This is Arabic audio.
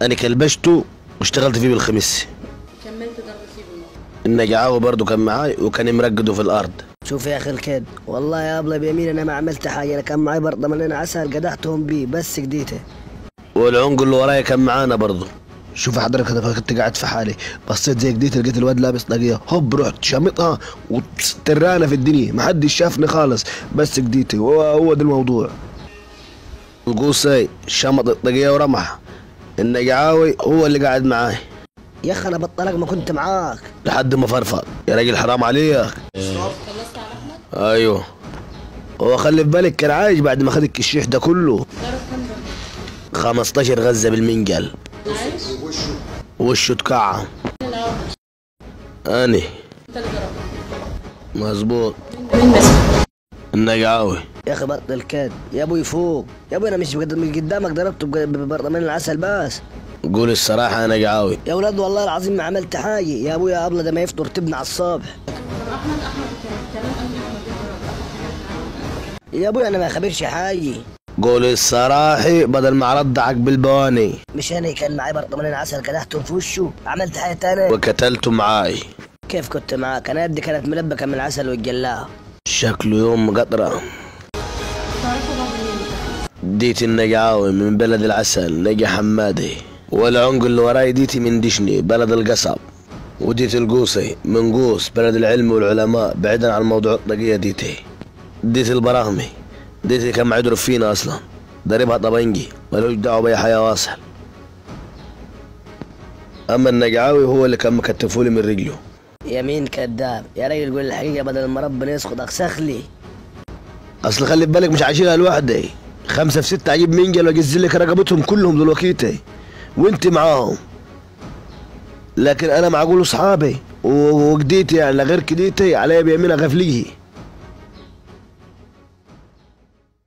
انا كلبشته واشتغلت فيه بالخميس. كملت ضرب فيه بالنار. النجعاوي برضه كان معاي وكان مرقده في الارض. شوف يا اخي الكد، والله يا ابله بيمين انا ما عملت حاجه، انا كان معي برطمانين عسل قدحتهم بيه بس قديته. والعنق اللي ورايا كان معانا برضه. شوف حضرتك انا كنت قاعد في حالي، بصيت زي جديد لقيت الواد لابس طاقيه، هوب رحت شامطها وترانا في الدنيا، محدش شافني خالص بس جديتي، هو ده الموضوع. القوصي شمط الطاقيه ورمح. النجعاوي هو اللي قاعد معاي يا اخي انا بالطلاق ما كنت معاك لحد ما فرفض. يا راجل حرام عليك. خلصت على احمد؟ ايوه، هو خلي في بالك كان عايش بعد ما خد الكشيح ده كله. ضرب كام ضربه؟ 15 غزه بالمنجل. عايش؟ وشه اتكعم. الاول اني انت اللي ضربه. مظبوط. مين مسك؟ النجعاوي. يا اخي بطل كد يا ابوي فوق يا ابوي، انا مش من قدامك ضربته ببرطمان العسل بس. قول الصراحه يا نجعاوي. يا ولاد والله العظيم ما عملت حاجه يا ابوي، يا ابله ده ما يفطر تبني على الصبح. احمد كلام اهل احمد. يا ابوي انا ما خبرش حاجه. قول الصراحه بدل ما اردعك بالبواني. مش انا كان معي برطمانين عسل قدحتهم في وشه، عملت حاجه تانية. وكتلته معاي. كيف كنت معاك؟ انا يدي كانت ملبكه من العسل والجلاها. شكله يوم قطره. تعرفوا بعض منين؟ ديتي النجعاوي من بلد العسل نجي حمادي، والعنق اللي وراي ديتي من دشني بلد القصب، وديتي القوصي من قوس بلد العلم والعلماء بعيدا عن موضوع الطاقية. ديتي البراهمي ديتي كان معدرب فينا اصلا، ضاربها طبنجي ملوش دعوه باي حياه واصل. اما النجعاوي هو اللي كان مكتفولي من رجله. يمين كذاب يا راجل، قول الحقيقه بدل ما ربنا يسقط اخسخلي. اصل خلي بالك مش عايشينها لوحدي، 5 في 6 اجيب منجل واجزل لك رقبتهم كلهم دلوقتي وانت معاهم. لكن انا معقول اصحابي وجديتي يعني غير كديتي عليا بيمينها غفليه.